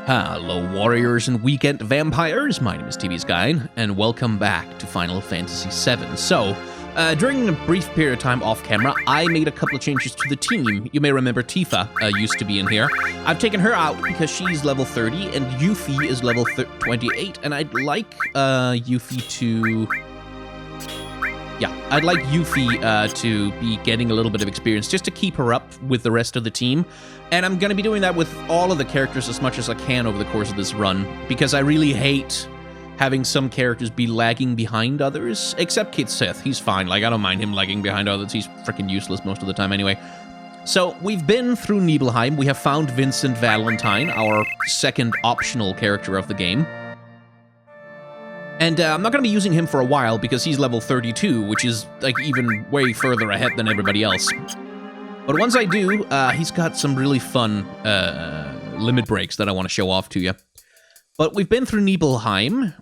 Hello warriors and weekend vampires, my name is TV's Guy, and welcome back to Final Fantasy VII. So, during a brief period of time off camera, I made a couple of changes to the team. You may remember Tifa used to be in here. I've taken her out because she's level 30 and Yuffie is level 28, and I'd like Yuffie to... Yeah, I'd like Yuffie to be getting a little bit of experience just to keep her up with the rest of the team. And I'm going to be doing that with all of the characters as much as I can over the course of this run, because I really hate having some characters be lagging behind others, except Kid Seth. He's fine. Like, I don't mind him lagging behind others. He's freaking useless most of the time anyway. So, we've been through Nibelheim. We have found Vincent Valentine, our second optional character of the game. And I'm not going to be using him for a while because he's level 32, which is, like, even way further ahead than everybody else. But once I do, he's got some really fun limit breaks that I want to show off to you. But we've been through Nibelheim,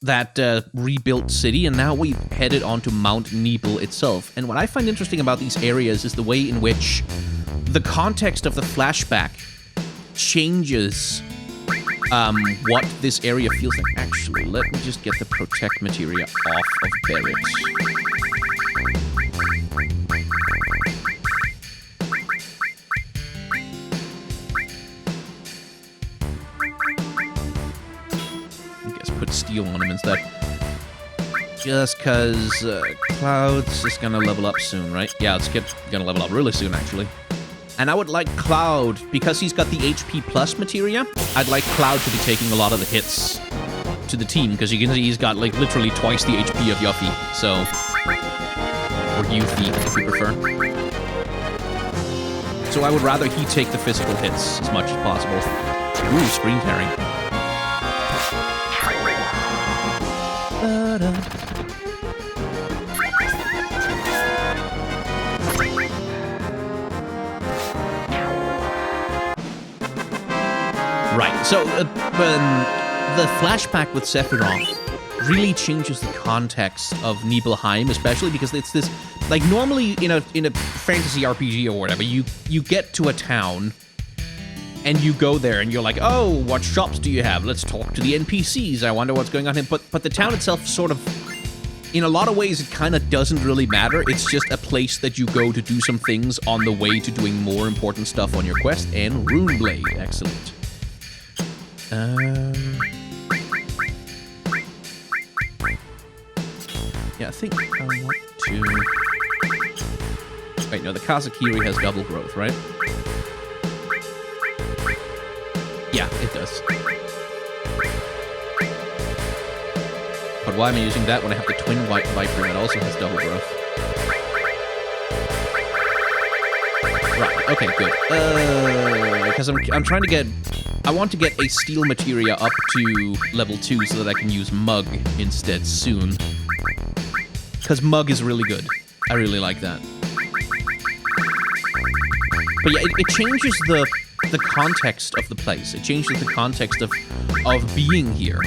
that rebuilt city, and now we've headed on to Mount Nibel itself. And what I find interesting about these areas is the way in which the context of the flashback changes what this area feels like. Actually, let me just get the protect materia off of Barrett. Put steel on him instead. Just because Cloud's just gonna level up soon, right? Yeah, it's gonna level up really soon, actually. And I would like Cloud, because he's got the HP plus materia, I'd like Cloud to be taking a lot of the hits to the team, because you can see he's got, like, literally twice the HP of Yuffie, so... Or Yuffie, if you prefer. So I would rather he take the physical hits as much as possible. Ooh, screen tearing. Right, so the flashback with Sephiroth really changes the context of Nibelheim, especially because it's this, like, normally in a fantasy RPG or whatever, you get to a town and you go there and you're like, oh, what shops do you have? Let's talk to the NPCs. I wonder what's going on here. But the town itself sort of, in a lot of ways, it kind of doesn't really matter. It's just a place that you go to do some things on the way to doing more important stuff on your quest. And Runeblade, excellent. Yeah, I think I want to... Wait, no, the Kazakiri has double growth, right? Yeah, it does. But why am I using that when I have the Twin White Viper that also has double growth? Right, okay, good. Because I'm trying to get... I want to get a steel materia up to level 2 so that I can use Mug instead soon. Because Mug is really good. I really like that. But yeah, it changes the context of the place. It changes the context of being here.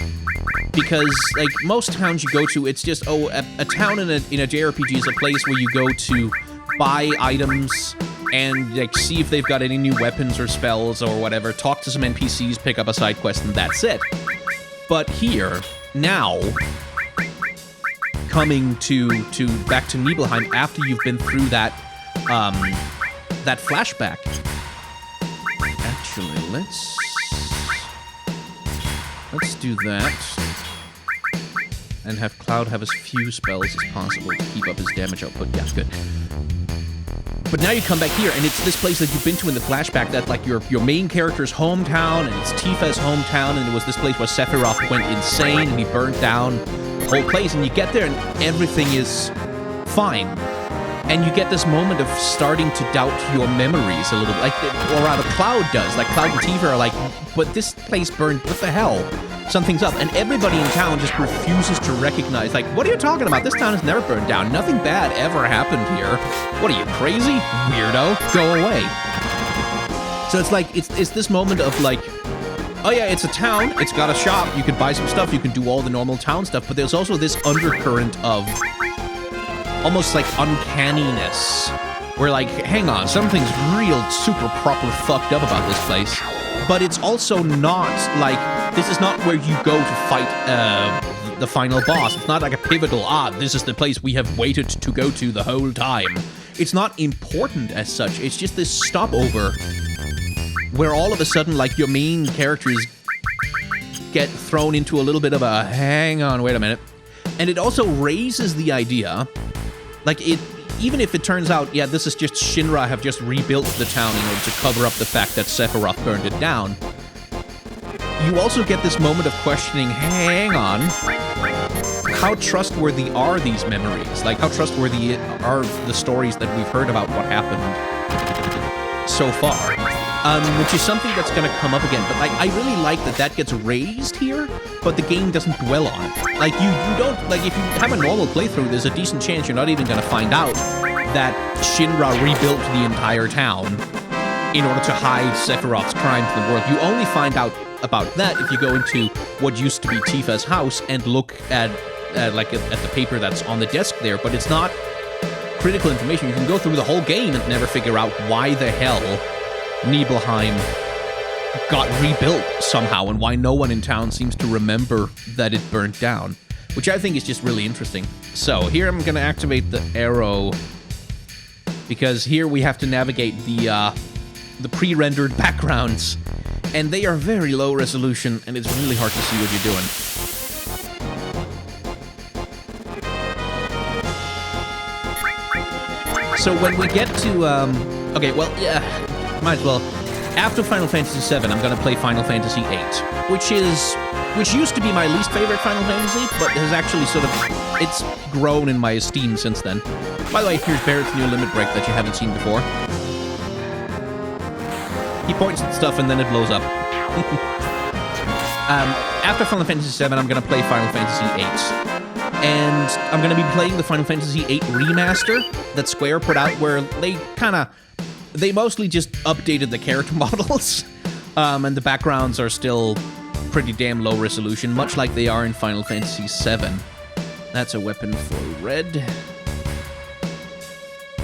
Because, like, most towns you go to, it's just, oh, a town in a JRPG is a place where you go to buy items and, like, see if they've got any new weapons or spells or whatever, talk to some NPCs, pick up a side quest, and that's it. But here, now, coming back to Nibelheim after you've been through that flashback. Actually, let's do that. And have Cloud have as few spells as possible to keep up his damage output. Yeah, good. But now you come back here, and it's this place that you've been to in the flashback that, like, your main character's hometown, and it's Tifa's hometown, and it was this place where Sephiroth went insane, and he burnt down the whole place, and you get there, and everything is fine. And you get this moment of starting to doubt your memories a little bit, like, or rather Cloud does. Like, Cloud and Tifa are like, but this place burned, what the hell? Something's up. And everybody in town just refuses to recognize, like, what are you talking about? This town has never burned down. Nothing bad ever happened here. What are you, crazy? Weirdo. Go away. So it's like, it's this moment of, like, oh yeah, it's a town, it's got a shop, you can buy some stuff, you can do all the normal town stuff, but there's also this undercurrent of almost like uncanniness, where, like, hang on, something's real super proper fucked up about this place. but it's also not like, this is not where you go to fight the final boss. It's not like a pivotal, this is the place we have waited to go to the whole time. It's not important as such. It's just this stopover where all of a sudden, like, your main characters get thrown into a little bit of a, hang on, wait a minute. And it also raises the idea, like, even if it turns out, yeah, this is just Shinra have just rebuilt the town in order to cover up the fact that Sephiroth burned it down, you also get this moment of questioning, hang on, how trustworthy are these memories? Like, how trustworthy are the stories that we've heard about what happened so far? Which is something that's going to come up again. But, like, I really like that gets raised here, but the game doesn't dwell on it. Like, you don't, like, if you have a normal playthrough, there's a decent chance you're not even going to find out that Shinra rebuilt the entire town in order to hide Sephiroth's crimes in the world. You only find out about that if you go into what used to be Tifa's house and look at the paper that's on the desk there, but it's not critical information. You can go through the whole game and never figure out why the hell Nibelheim got rebuilt somehow, and why no one in town seems to remember that it burnt down, which I think is just really interesting. So here I'm going to activate the arrow, because here we have to navigate the pre-rendered backgrounds, and they are very low resolution, and it's really hard to see what you're doing. So when we get to, okay, well, yeah, might as well. After Final Fantasy VII, I'm going to play Final Fantasy VIII, which used to be my least favorite Final Fantasy, but has actually sort of, it's grown in my esteem since then. By the way, here's Barrett's new limit break that you haven't seen before. He points at stuff and then it blows up. After Final Fantasy VII, I'm going to play Final Fantasy VIII. And I'm going to be playing the Final Fantasy VIII remaster that Square put out, where they mostly just updated the character models, and the backgrounds are still pretty damn low resolution, much like they are in Final Fantasy VII. That's a weapon for red.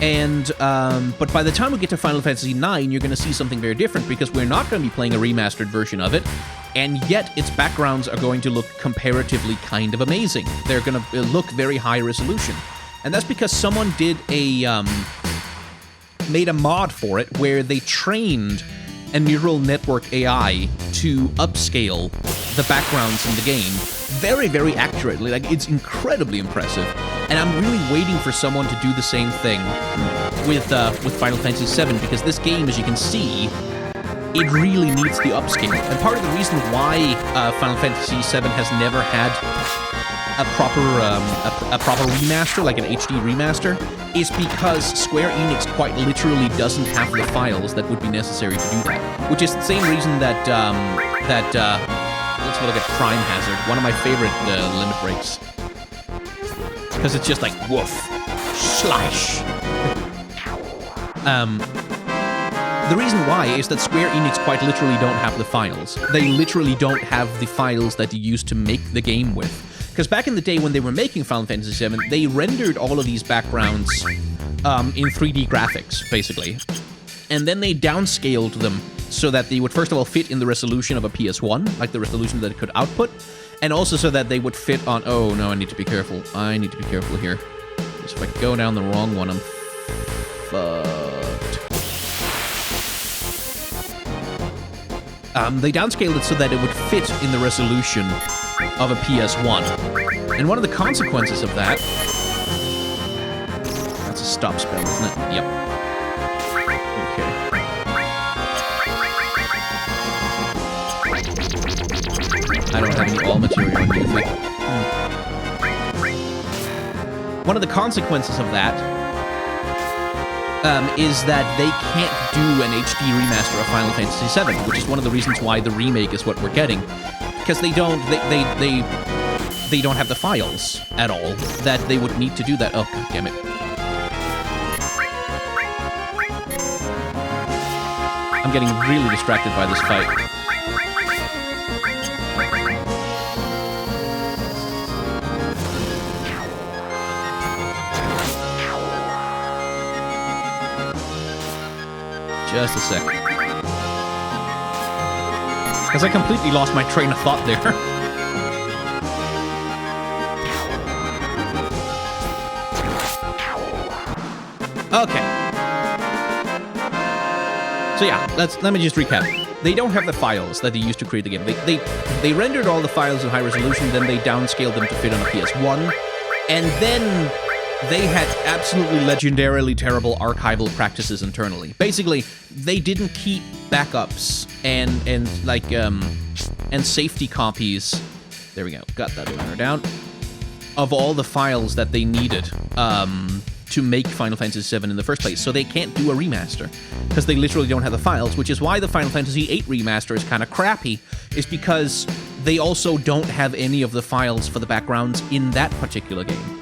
And, but by the time we get to Final Fantasy IX, you're going to see something very different, because we're not going to be playing a remastered version of it, and yet its backgrounds are going to look comparatively kind of amazing. They're going to look very high resolution. And that's because someone did made a mod for it where they trained a neural network AI to upscale the backgrounds in the game very, very accurately. Like, it's incredibly impressive. And I'm really waiting for someone to do the same thing with Final Fantasy VII, because this game, as you can see, it really needs the upscale. And part of the reason why Final Fantasy VII has never had a proper remaster, like an HD remaster, is because Square Enix quite literally doesn't have the files that would be necessary to do that. Which is the same reason that let's look at Crime Hazard, one of my favorite limit breaks, because it's just like woof, slash. The reason why is that Square Enix quite literally don't have the files. They literally don't have the files that you used to make the game with. Because back in the day when they were making Final Fantasy VII, they rendered all of these backgrounds in 3D graphics, basically. And then they downscaled them so that they would first of all fit in the resolution of a PS1, like the resolution that it could output, and also so that they would fit on... Oh, no, I need to be careful. I need to be careful here. Because if I go down the wrong one, I'm fucked. They downscaled it so that it would fit in the resolution of a PS1. And one of the consequences of that... That's a stop spell, isn't it? Yep. Okay. I don't have any all material on music. One of the consequences of that is that they can't do an HD remaster of Final Fantasy VII, which is one of the reasons why the remake is what we're getting. Because they don't have the files at all that they would need to do that. Oh, god damn it. I'm getting really distracted by this fight. Just a sec. Because I completely lost my train of thought there. Okay. So yeah, let me just recap. They don't have the files that they used to create the game. They rendered all the files in high resolution, then they downscaled them to fit on a PS1, and then they had absolutely legendarily terrible archival practices internally. Basically, they didn't keep backups and safety copies. There we go. Got that letter down. Of all the files that they needed to make Final Fantasy VII in the first place. So they can't do a remaster because they literally don't have the files, which is why the Final Fantasy VIII remaster is kind of crappy, is because they also don't have any of the files for the backgrounds in that particular game.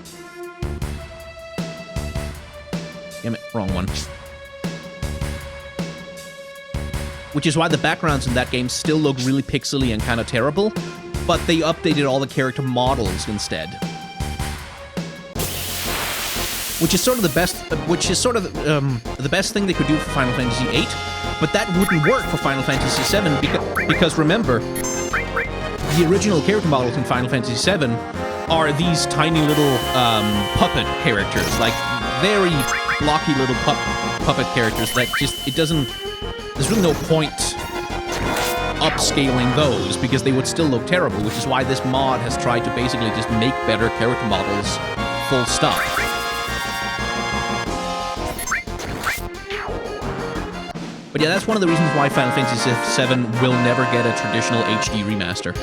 Damn it, wrong one. Which is why the backgrounds in that game still look really pixely and kind of terrible, but they updated all the character models instead. Which is sort of the best. The best thing they could do for Final Fantasy VIII, but that wouldn't work for Final Fantasy VII because remember, the original character models in Final Fantasy VII are these tiny little puppet characters, like very blocky little puppet characters that just there's really no point upscaling those because they would still look terrible, which is why this mod has tried to basically just make better character models, full stop. But yeah, that's one of the reasons why Final Fantasy VII will never get a traditional HD remaster.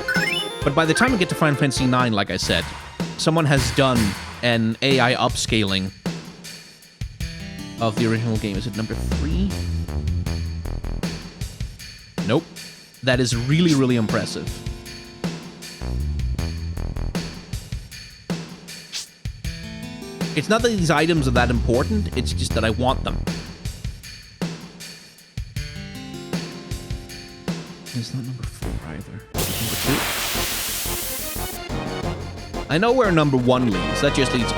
But by the time we get to Final Fantasy IX, like I said, someone has done an AI upscaling of the original game. Is it number 3? Nope. That is really, really impressive. It's not that these items are that important, it's just that I want them. It's not number 4 either. Number 2? I know where number 1 leads. That just leads...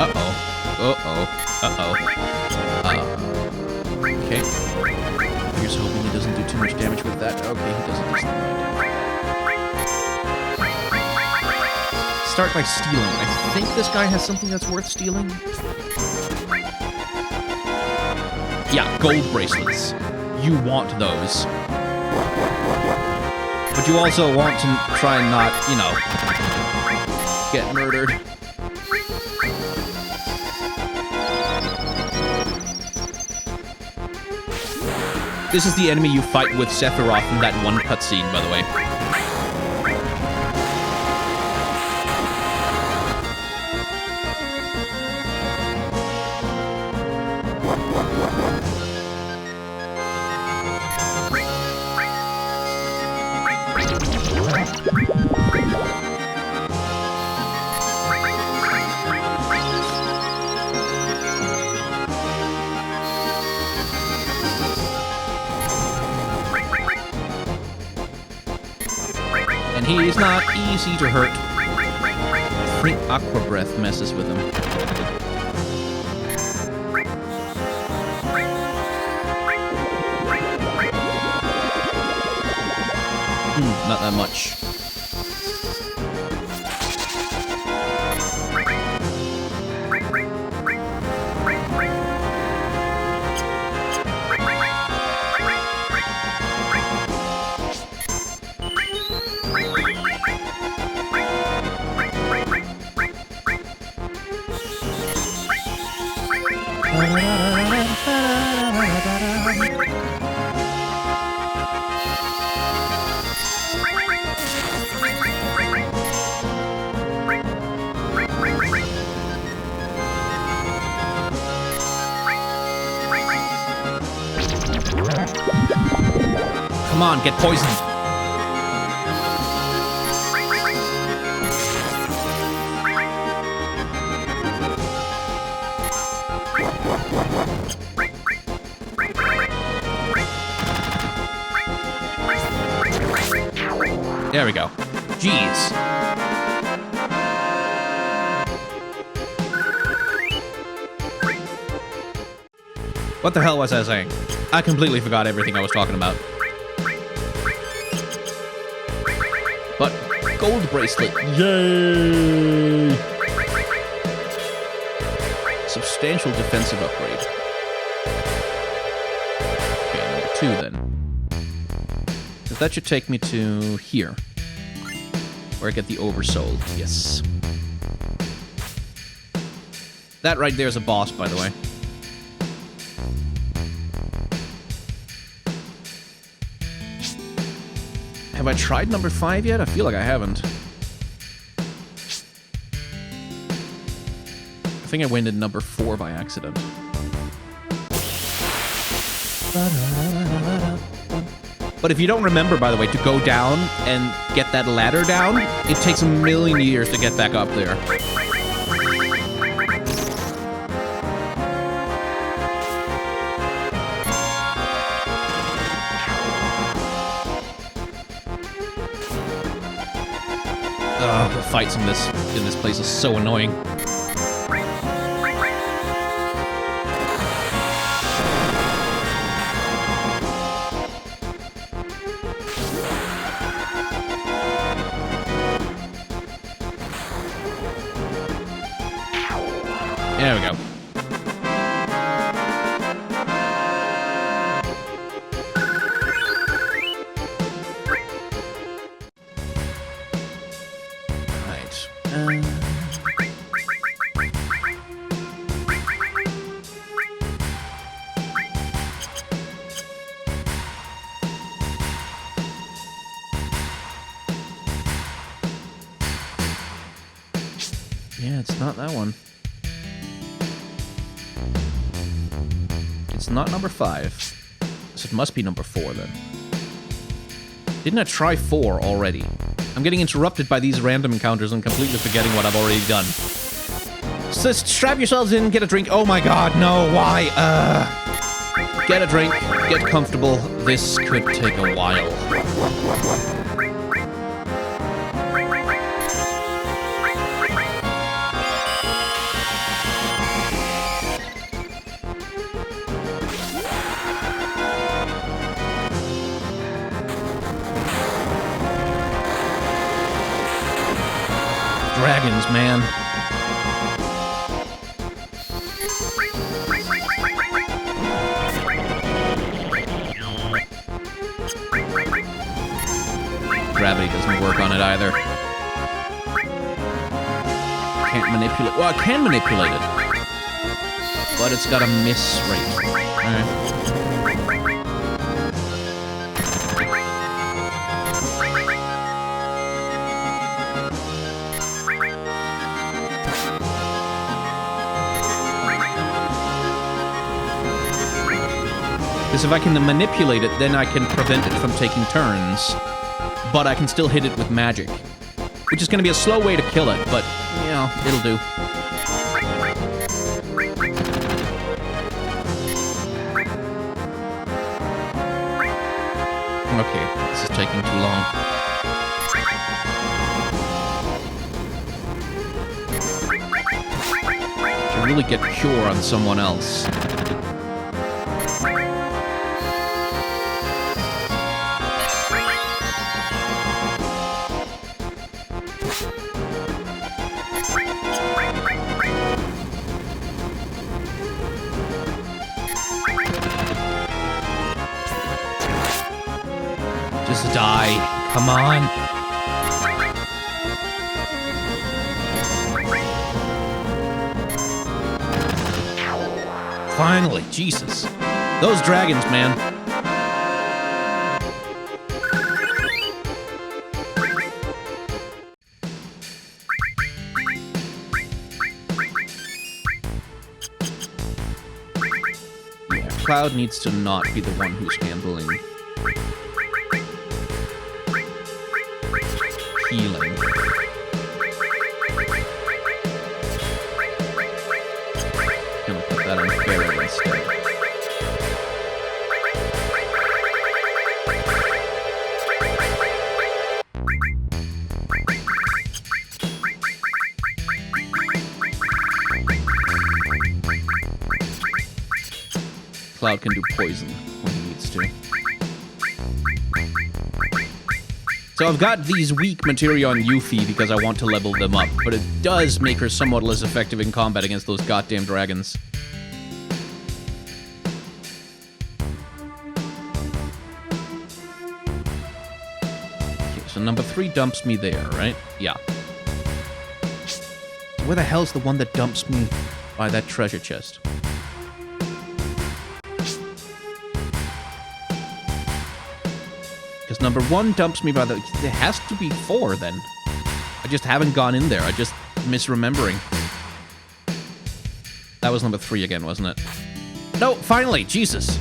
Okay. Here's hoping he doesn't do too much damage with that. Okay, he doesn't do something like that. Start by stealing. I think this guy has something that's worth stealing. Yeah, gold bracelets. You want those. But you also want to try and not, get murdered. This is the enemy you fight with Sephiroth in that one cutscene, by the way. He's not easy to hurt. I think Aqua Breath messes with him. Not that much. Come on, get poisoned. There we go. Jeez. What the hell was I saying? I completely forgot everything I was talking about. gold bracelet. Yay! Substantial defensive upgrade. Okay, number 2 then. So that should take me to here. Where I get the oversoul. Yes. That right there is a boss, by the way. Have I tried number 5 yet? I feel like I haven't. I think I went in number 4 by accident. But if you don't remember, by the way, to go down and get that ladder down, it takes a million years to get back up there. The fights in this place are so annoying. There we go. Yeah, it's not that one. It's not number 5. So it must be number 4 then. Didn't I try 4 already? I'm getting interrupted by these random encounters and completely forgetting what I've already done. So strap yourselves in, get a drink. Oh my god, no, why? Get a drink, get comfortable. This could take a while. Dragons, man. Gravity doesn't work on it either. Can't manipulate. Well, I can manipulate it, but it's got a miss rate. Alright. Because if I can manipulate it, then I can prevent it from taking turns. But I can still hit it with magic. Which is going to be a slow way to kill it, but, you know, it'll do. Okay, this is taking too long. To really get pure on someone else. Just die. Come on. Finally, Jesus. Those dragons, man. Yeah, Cloud needs to not be the one who's handling healing. Gonna put that on Barret instead. Cloud can do poison when he needs to. It's So I've got these weak materia on Yuffie because I want to level them up, but it does make her somewhat less effective in combat against those goddamn dragons. Okay, so number 3 dumps me there, right? Yeah. So where the hell's the one that dumps me by that treasure chest? Because number 1 dumps me by the... There has to be 4, then. I just haven't gone in there. I just misremembering. That was number 3 again, wasn't it? No, finally! Jesus!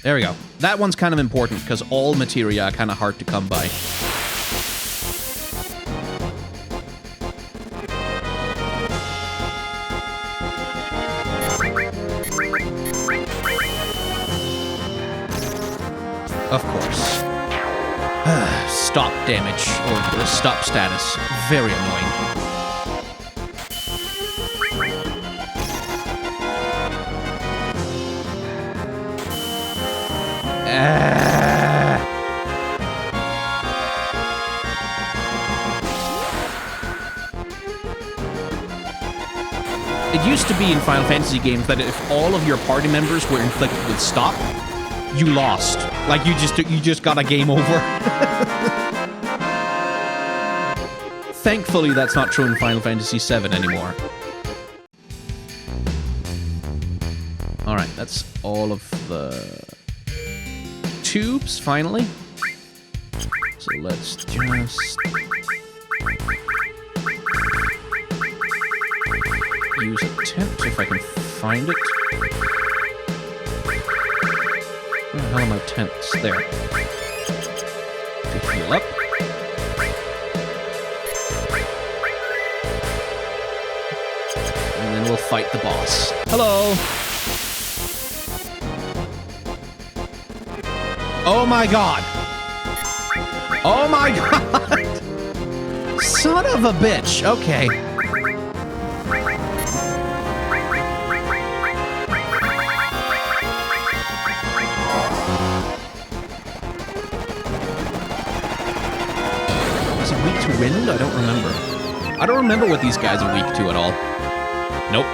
There we go. That one's kind of important, because all materia are kind of hard to come by. Of course. Stop damage, or stop status. Very annoying. It used to be in Final Fantasy games that if all of your party members were inflicted with stop, you lost. Like, you just got a game over. Thankfully, that's not true in Final Fantasy VII anymore. Alright, that's all of the tubes, finally. So let's just... use a tent if I can find it. Where the hell are my tents? There. To heal up. And then we'll fight the boss. Hello! Oh my god! Oh my god! Son of a bitch! Okay. Wind? I don't remember. I don't remember what these guys are weak to at all. Nope.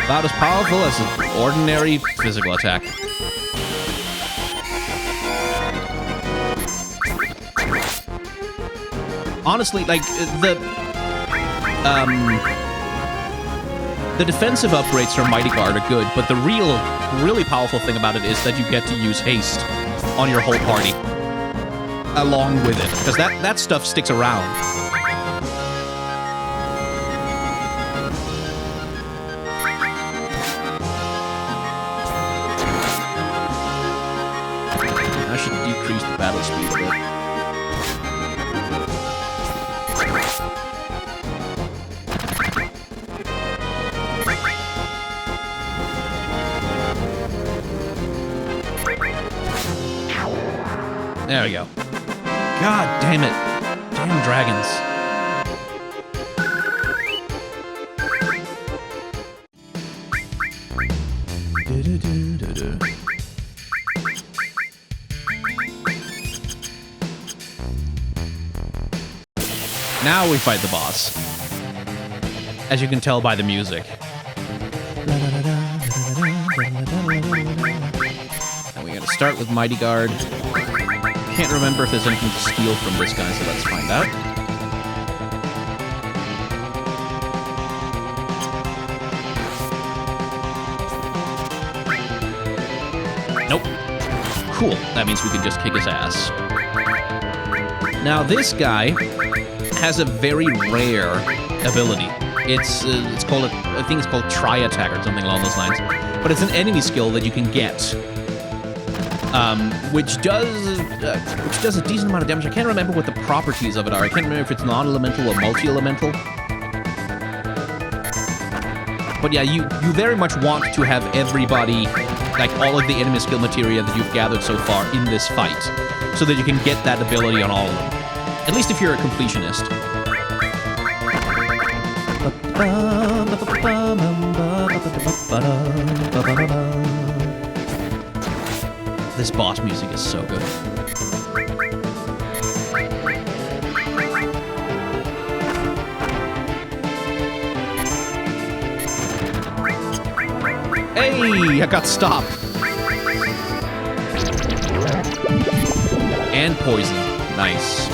About as powerful as an ordinary physical attack. Honestly, like, the defensive upgrades from Mighty Guard are good, but the really powerful thing about it is that you get to use haste on your whole party. Along with it, because that stuff sticks around. I should decrease the battle speed a bit. There we go. God damn it. Damn dragons. Now we fight the boss. As you can tell by the music. And we gotta start with Mighty Guard. Can't remember if there's anything to steal from this guy, so let's find out. Nope. Cool. That means we can just kick his ass. Now, this guy has a very rare ability. It's called, I think it's called Tri-Attack or something along those lines. But it's an enemy skill that you can get. Which does a decent amount of damage. I can't remember what the properties of it are. I can't remember if it's non-elemental or multi-elemental. But yeah, you very much want to have everybody, like all of the enemy skill materia that you've gathered so far in this fight, so that you can get that ability on all of them. At least if you're a completionist. this boss music is so good. Hey, I got stopped. And poison. Nice.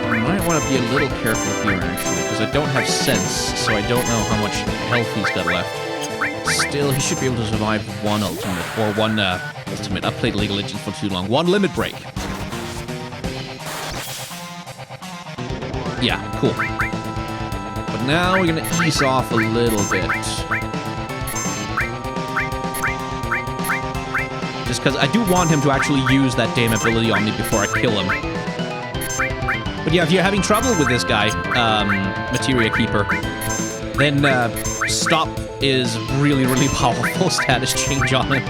I might want to be a little careful here, actually, because I don't have sense, so I don't know how much health he's got left. Still, he should be able to survive one ultimate, or one ultimate. I've played League of Legends for too long. One limit break. Yeah, cool. But now we're going to ease off a little bit. Just because I do want him to actually use that damn ability on me before I kill him. But yeah, if you're having trouble with this guy, Materia Keeper, then Stop is really, really powerful status change on him.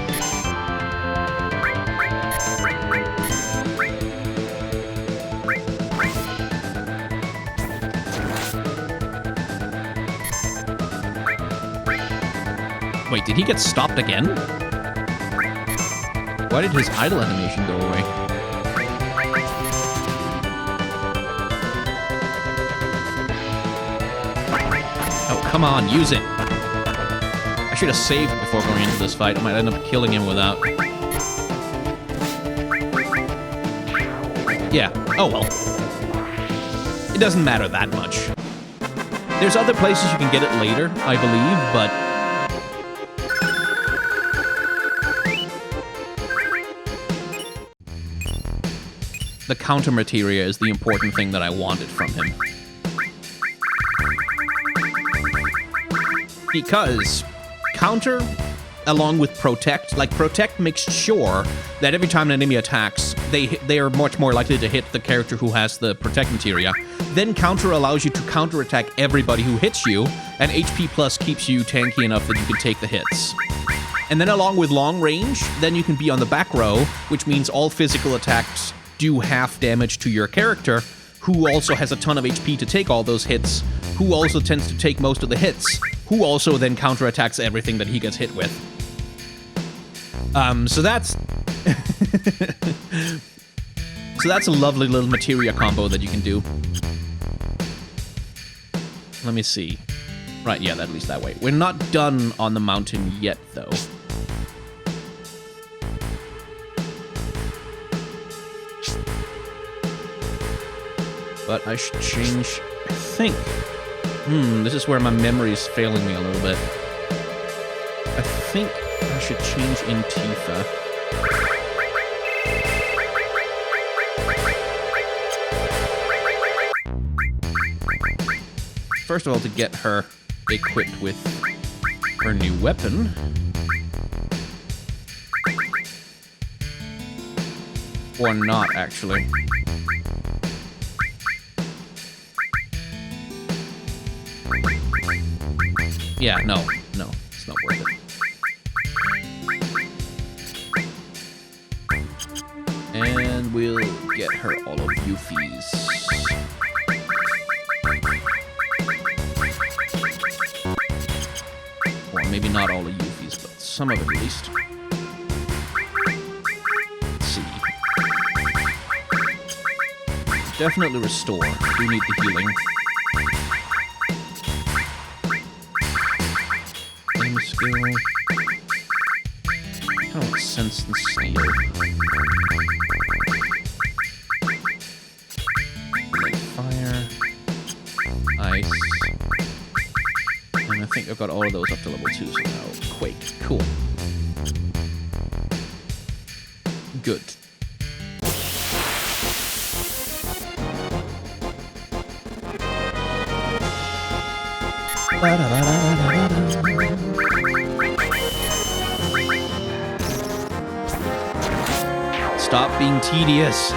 Wait, did he get stopped again? Why did his idle animation go away? Oh, come on, use it. I should have saved before going into this fight. I might end up killing him without. Yeah, oh well. It doesn't matter that much. There's other places you can get it later, I believe, but the counter materia is the important thing that I wanted from him. Because counter, along with protect, like protect makes sure that every time an enemy attacks, they are much more likely to hit the character who has the protect materia. Then counter allows you to counterattack everybody who hits you, and HP plus keeps you tanky enough that you can take the hits. And then along with long range, then you can be on the back row, which means all physical attacks do half damage to your character, who also has a ton of HP to take all those hits, who also tends to take most of the hits, who also then counterattacks everything that he gets hit with. So that's... so that's a lovely little materia combo that you can do. Let me see. Right, yeah, at least that way. We're not done on the mountain yet, though. But I should change, I think. This is where my memory is failing me a little bit. I think I should change Intifa. First of all, to get her equipped with her new weapon. Or not, actually. Yeah, no, it's not worth it. And we'll get her all of Yuffie's. Well, maybe not all of Yuffie's, but some of it at least. Let's see. Definitely restore. We need the healing. Skill. I don't want sense and steel. Like fire, ice, and I think I've got all of those up to level 2. So now quake. Cool. Good. Stop being tedious.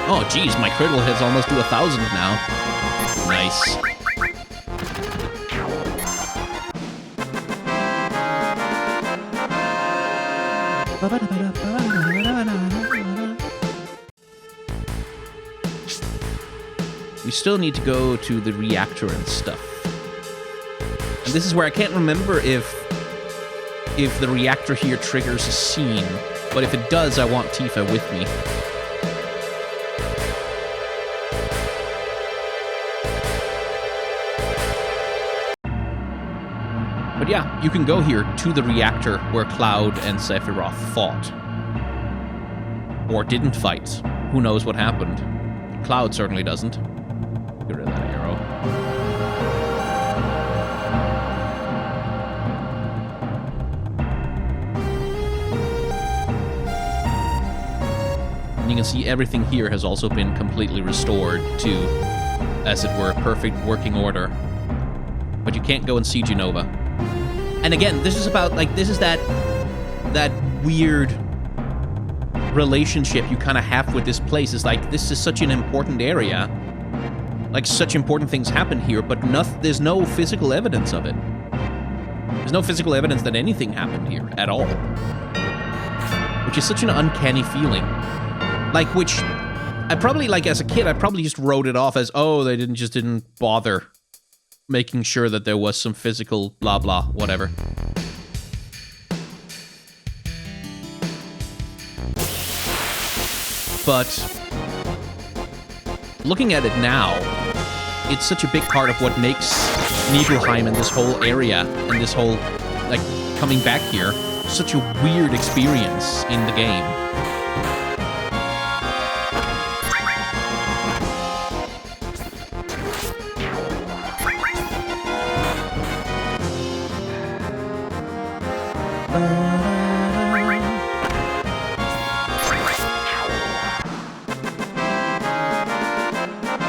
Oh, geez, my critical hits almost do 1,000 now. Nice. still need to go to the reactor and stuff. And this is where I can't remember if the reactor here triggers a scene, but if it does, I want Tifa with me. But yeah, you can go here to the reactor where Cloud and Sephiroth fought. Or didn't fight. Who knows what happened? Cloud certainly doesn't. Get rid of that arrow. And you can see everything here has also been completely restored to, as it were, perfect working order. But you can't go and see Genova. And again, this is about, like, this is that weird relationship you kind of have with this place. Is like, this is such an important area. Like, such important things happen here, but there's no physical evidence of it. There's no physical evidence that anything happened here at all. Which is such an uncanny feeling. Like, which, I probably, like, as a kid, I probably just wrote it off as, oh, they didn't bother making sure that there was some physical blah blah whatever. But looking at it now, it's such a big part of what makes Nibelheim and this whole area and this whole, like, coming back here such a weird experience in the game.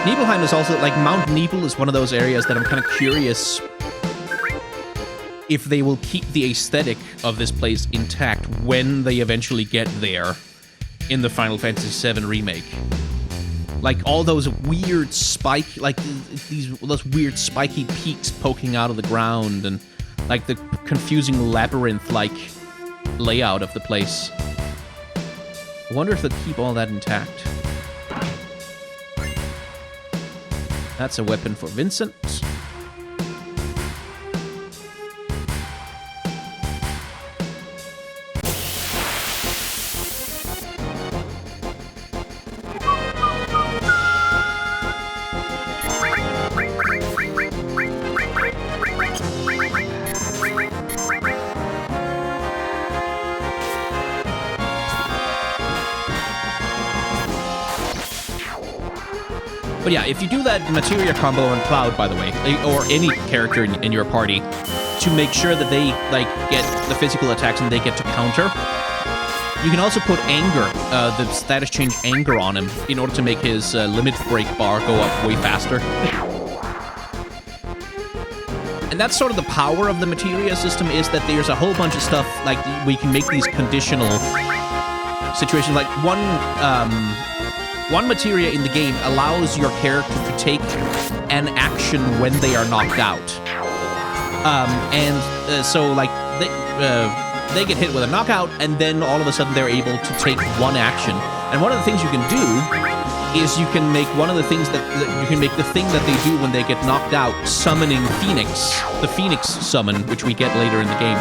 Nibelheim is also, like, Mount Nibel is one of those areas that I'm kind of curious if they will keep the aesthetic of this place intact when they eventually get there in the Final Fantasy VII remake. Like, all those weird those weird spiky peaks poking out of the ground, and, like, the confusing labyrinth-like layout of the place. I wonder if they'll keep all that intact. That's a weapon for Vincent. But yeah, if you do that materia combo on Cloud, by the way, or any character in your party, to make sure that they, like, get the physical attacks and they get to counter, you can also put anger, the status change anger on him in order to make his limit break bar go up way faster. And that's sort of the power of the materia system, is that there's a whole bunch of stuff, like, we can make these conditional situations. Like, one materia in the game allows your character to take an action when they are knocked out. So, like, they get hit with a knockout, and then all of a sudden they're able to take one action. And one of the things you can do is you can make one of the things that you can make the thing that they do when they get knocked out, summoning Phoenix, the Phoenix summon, which we get later in the game,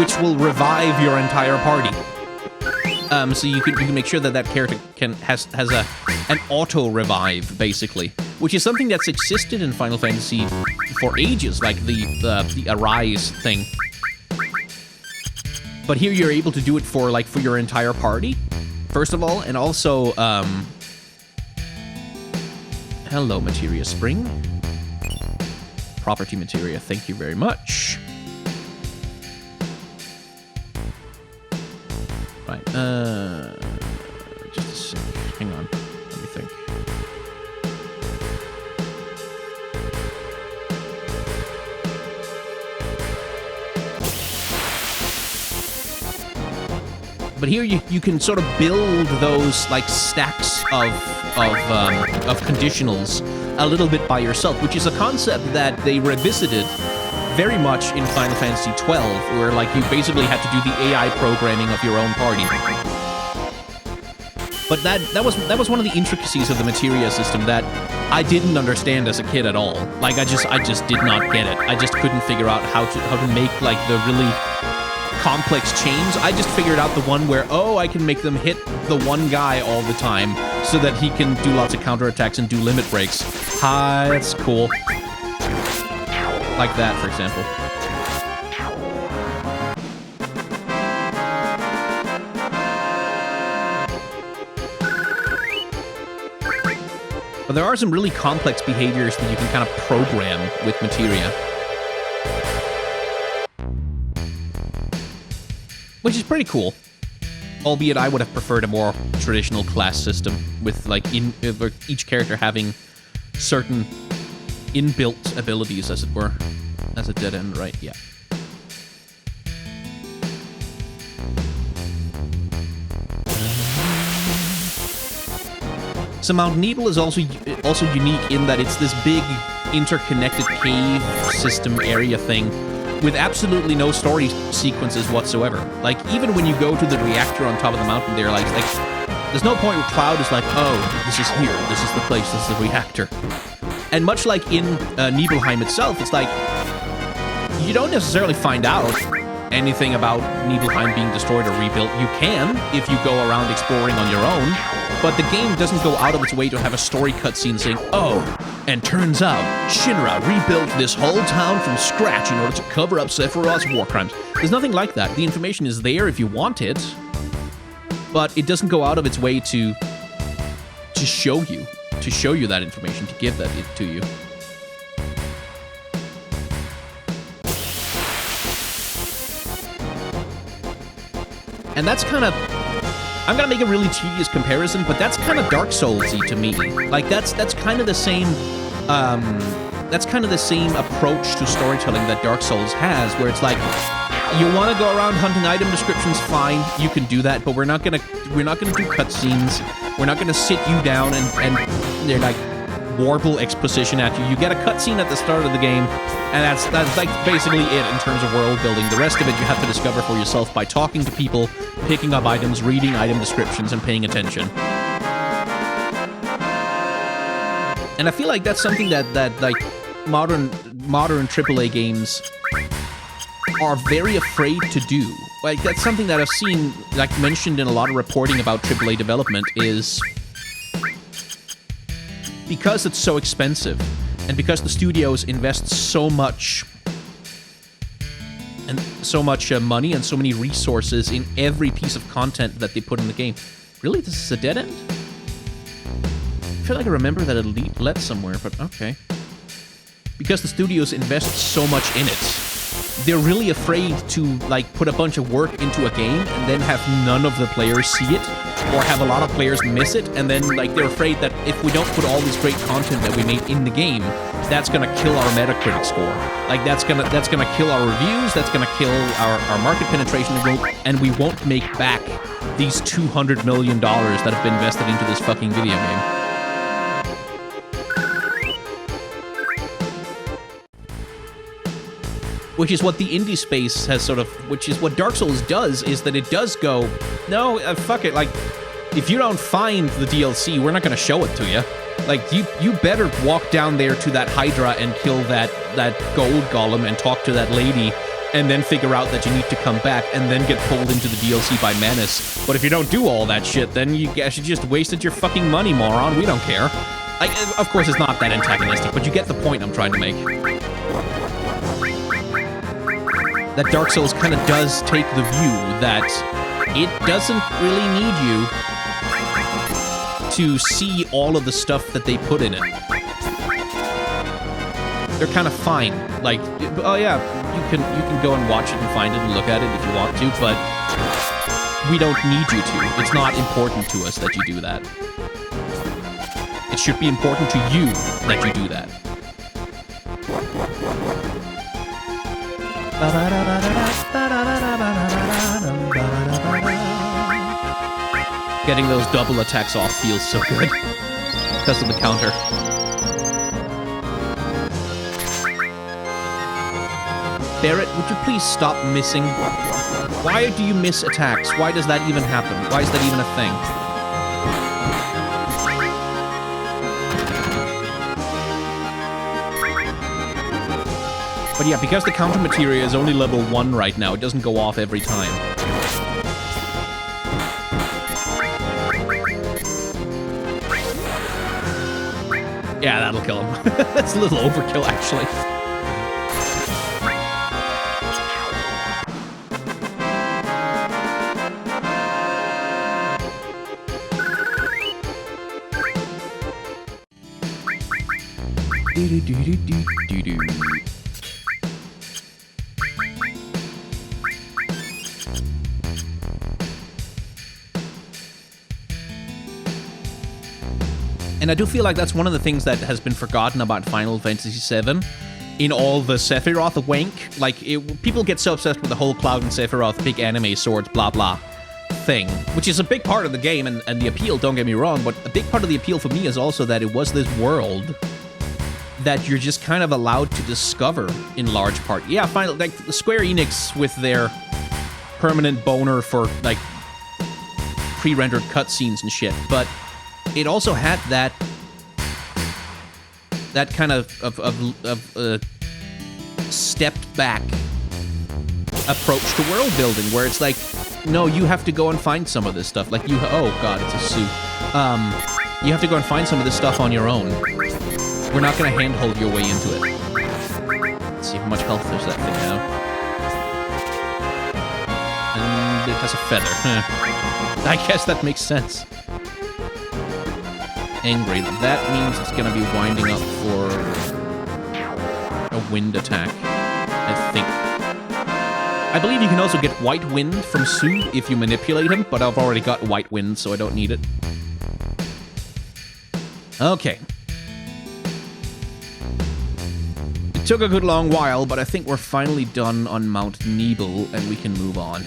which will revive your entire party. So you can make sure that that character has an auto revive, basically, which is something that's existed in Final Fantasy for ages, like the Arise thing. But here you're able to do it for your entire party, first of all, and also hello, Materia Spring. Property Materia, thank you very much. Right, just a sec. Hang on. Let me think. But here you can sort of build those, like, stacks of conditionals a little bit by yourself, which is a concept that they revisited very much in Final Fantasy XII, where, like, you basically had to do the AI programming of your own party. But that was one of the intricacies of the materia system that I didn't understand as a kid at all. Like I just did not get it. I just couldn't figure out how to make like the really complex chains. I just figured out the one where, oh, I can make them hit the one guy all the time so that he can do lots of counterattacks and do limit breaks. Hi, that's cool. Like that, for example. But there are some really complex behaviors that you can kind of program with materia. Which is pretty cool. Albeit I would have preferred a more traditional class system with like each character having certain inbuilt abilities, as it were. As a dead end, right? Yeah. So Mount Nibel is also unique in that it's this big interconnected cave system area thing with absolutely no story sequences whatsoever. Like even when you go to the reactor on top of the mountain there, like there's no point where Cloud is like, oh, this is here, this is the place, this is the reactor. And much like in Nibelheim itself, it's like you don't necessarily find out anything about Nibelheim being destroyed or rebuilt. You can if you go around exploring on your own, but the game doesn't go out of its way to have a story cutscene saying, oh, and turns out Shinra rebuilt this whole town from scratch in order to cover up Sephiroth's war crimes. There's nothing like that. The information is there if you want it, but it doesn't go out of its way to show you that information, to give that to you. And that's kind of, I'm gonna make a really tedious comparison, but that's kind of Dark Souls-y to me. Like that's kind of the same, approach to storytelling that Dark Souls has, where it's like, you want to go around hunting item descriptions, fine, you can do that, but we're not gonna do cutscenes. We're not gonna sit you down and they're like warble exposition at you. You get a cutscene at the start of the game, and that's like basically it in terms of world building. The rest of it you have to discover for yourself by talking to people, picking up items, reading item descriptions, and paying attention. And I feel like that's something that like modern AAA games are very afraid to do. Like that's something that I've seen like mentioned in a lot of reporting about AAA development is because it's so expensive and because the studios invest so much money and so many resources in every piece of content that they put in the game. Really? This is a dead end? I feel like I remember that it led somewhere, but okay. Because the studios invest so much in it, they're really afraid to like put a bunch of work into a game and then have none of the players see it, or have a lot of players miss it, and then like they're afraid that if we don't put all this great content that we made in the game, that's gonna kill our Metacritic score. Like that's gonna kill our reviews, that's gonna kill our market penetration, and we won't make back these $200 million that have been invested into this fucking video game. Which is what the indie space has sort of, which is what Dark Souls does, is that it does go, no, fuck it, like, if you don't find the DLC, we're not gonna show it to you. Like, you better walk down there to that Hydra and kill that gold golem and talk to that lady, and then figure out that you need to come back, and then get pulled into the DLC by Menace. But if you don't do all that shit, then you just wasted your fucking money, moron. We don't care. Like, of course, it's not that antagonistic, but you get the point I'm trying to make. That Dark Souls kind of does take the view that it doesn't really need you to see all of the stuff that they put in it. They're kind of fine. Like, oh yeah, you can go and watch it and find it and look at it if you want to, but we don't need you to. It's not important to us that you do that. It should be important to you that you do that. Getting those double attacks off feels so good because of the counter. Barrett, would you please stop missing? Why do you miss attacks? Why does that even happen? Why is that even a thing? But yeah, because the counter materia is only level 1 right now, it doesn't go off every time. Yeah, that'll kill him. That's a little overkill, actually. Do-do-do-do-do-do-do. And I do feel like that's one of the things that has been forgotten about Final Fantasy VII in all the Sephiroth wank. Like, people get so obsessed with the whole Cloud and Sephiroth, big anime swords, blah blah thing, which is a big part of the game and the appeal, don't get me wrong, but a big part of the appeal for me is also that it was this world that you're just kind of allowed to discover in large part. Yeah, finally, like Square Enix with their permanent boner for like pre-rendered cutscenes and shit, but it also had that kind of stepped back approach to world building, where it's like, no, you have to go and find some of this stuff. Like oh god, it's a suit. You have to go and find some of this stuff on your own. We're not going to handhold your way into it. Let's see how much health there's that thing now. And it has a feather. I guess that makes sense. Angry. That means it's going to be winding up for a wind attack, I think. I believe you can also get White Wind from Sue if you manipulate him, but I've already got White Wind, so I don't need it. Okay. It took a good long while, but I think we're finally done on Mount Nibel, and we can move on.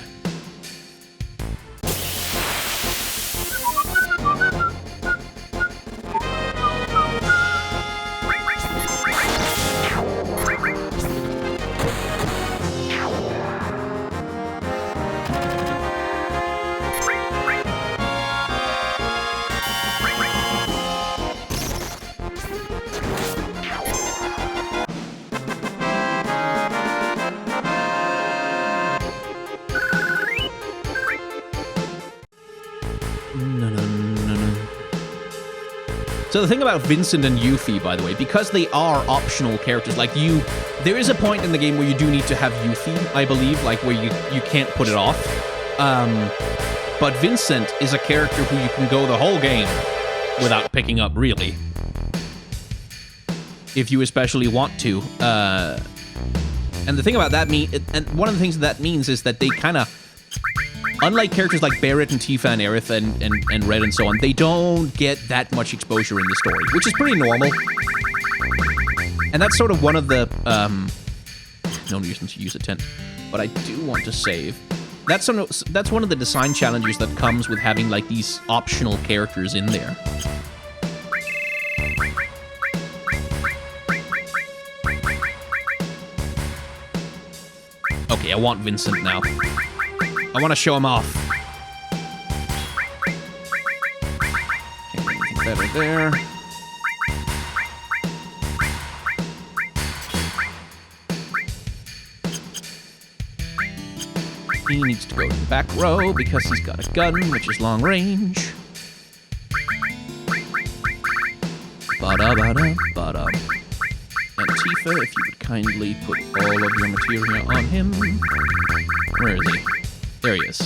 So the thing about Vincent and Yuffie, by the way, because they are optional characters, like there is a point in the game where you do need to have Yuffie, I believe, like where you can't put it off. But Vincent is a character who you can go the whole game without picking up, really. If you especially want to. And the thing about that and one of the things that means is that they kind of, unlike characters like Barret and Tifa and Aerith and Red and so on, they don't get that much exposure in the story, which is pretty normal. And that's sort of one of the, no reason to use a tent, but I do want to save. That's one of the design challenges that comes with having like these optional characters in there. Okay, I want Vincent now. I want to show him off. Can't get anything better there. He needs to go to the back row because he's got a gun, which is long range. Ba-da-ba-da, ba-da. And Tifa, if you would kindly put all of your materia on him. Where is he? There he is.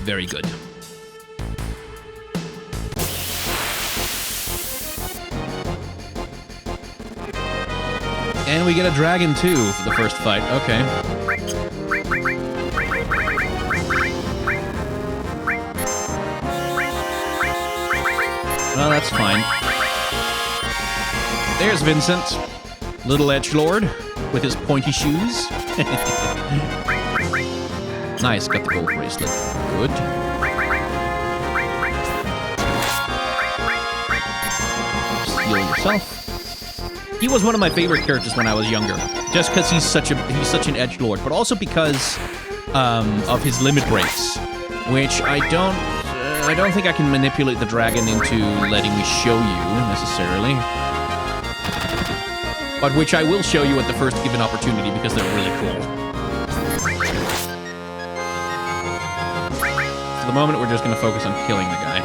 Very good. And we get a dragon too for the first fight. Okay. Well, that's fine. There's Vincent. Little edgelord with his pointy shoes. Nice, got the gold bracelet. Good. Just heal yourself. He was one of my favorite characters when I was younger, just because he's such an edgelord, but also because of his limit breaks, which I don't I don't think I can manipulate the dragon into letting me show you, necessarily. But which I will show you at the first given opportunity, because they're really cool. For the moment, we're just going to focus on killing the guy.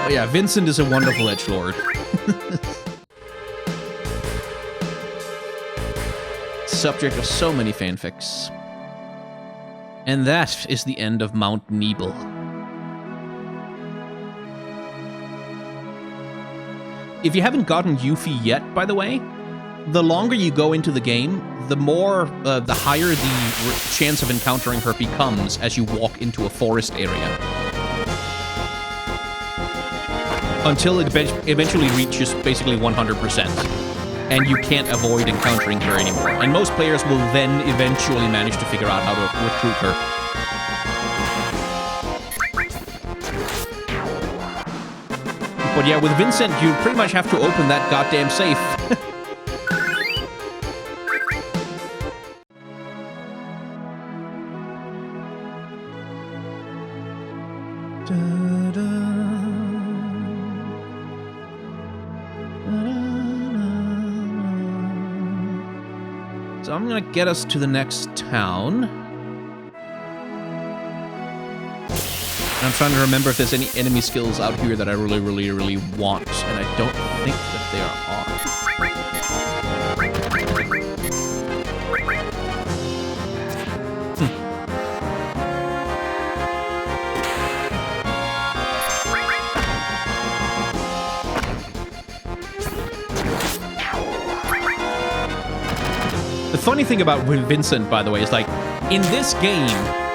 But yeah, Vincent is a wonderful edgelord. Subject of so many fanfics. And that is the end of Mount Nibel. If you haven't gotten Yuffie yet, by the way, the longer you go into the game, the higher the chance of encountering her becomes as you walk into a forest area. Until it eventually reaches basically 100%. And you can't avoid encountering her anymore. And most players will then eventually manage to figure out how to recruit her. But yeah, with Vincent, you pretty much have to open that goddamn safe. So I'm gonna get us to the next town. I'm trying to remember if there's any enemy skills out here that I really want, and I don't think that there are. The funny thing about Vincent, by the way, is like, in this game,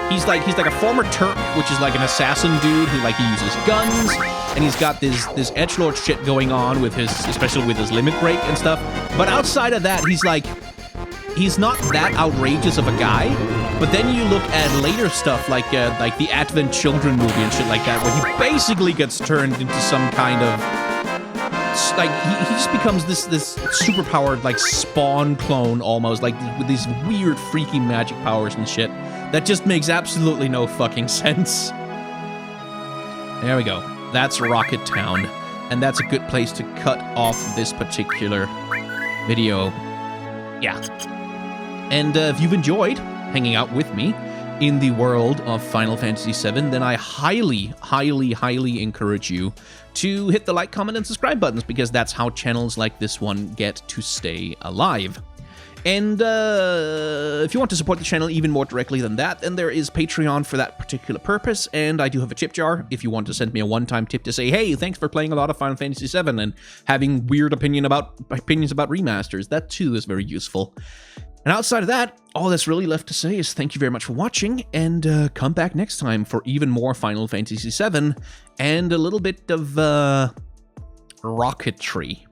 he's like a former Turk, which is like an assassin dude who he uses guns, and he's got this edgelord shit going on with especially with his limit break and stuff. But outside of that, he's not that outrageous of a guy. But then you look at later stuff like the Advent Children movie and shit like that, where he basically gets turned into some kind of he just becomes this super powered Spawn clone almost, with these weird freaky magic powers and shit. That just makes absolutely no fucking sense. There we go. That's Rocket Town. And that's a good place to cut off this particular video. Yeah. And if you've enjoyed hanging out with me in the world of Final Fantasy VII, then I highly encourage you to hit the like, comment, and subscribe buttons, because that's how channels like this one get to stay alive. And if you want to support the channel even more directly than that, then there is Patreon for that particular purpose, and I do have a tip jar if you want to send me a one-time tip to say, hey, thanks for playing a lot of Final Fantasy VII and having weird opinions about remasters. That too is very useful. And outside of that, all that's really left to say is thank you very much for watching, and come back next time for even more Final Fantasy VII and a little bit of rocketry.